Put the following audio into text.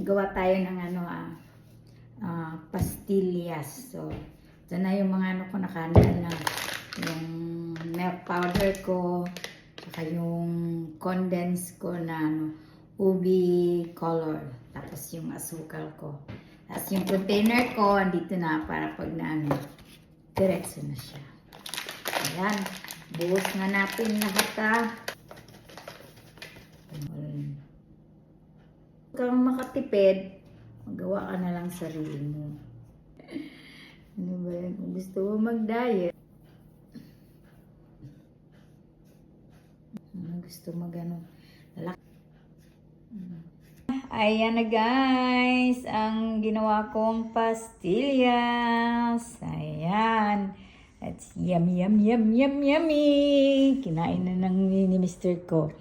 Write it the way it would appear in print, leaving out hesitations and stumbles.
Gawa tayo ng pastillas. So, ito na yung mga ano ko nakanda na yung milk powder ko, saka yung condense ko na ubi color. Tapos yung asukal ko. Tapos yung container ko, andito na para pag diretso na siya. Ayan. Buhos nga natin lahat kang makatipid, magawa ka na lang sarili mo. Ano ba yan? Kung gusto mo mag-diet, gusto ayan na guys, ang ginawa kong pastillas. Ayan. It's yummy, yummy, yummy, yummy, yummy. Kinain na ni Mr. ko.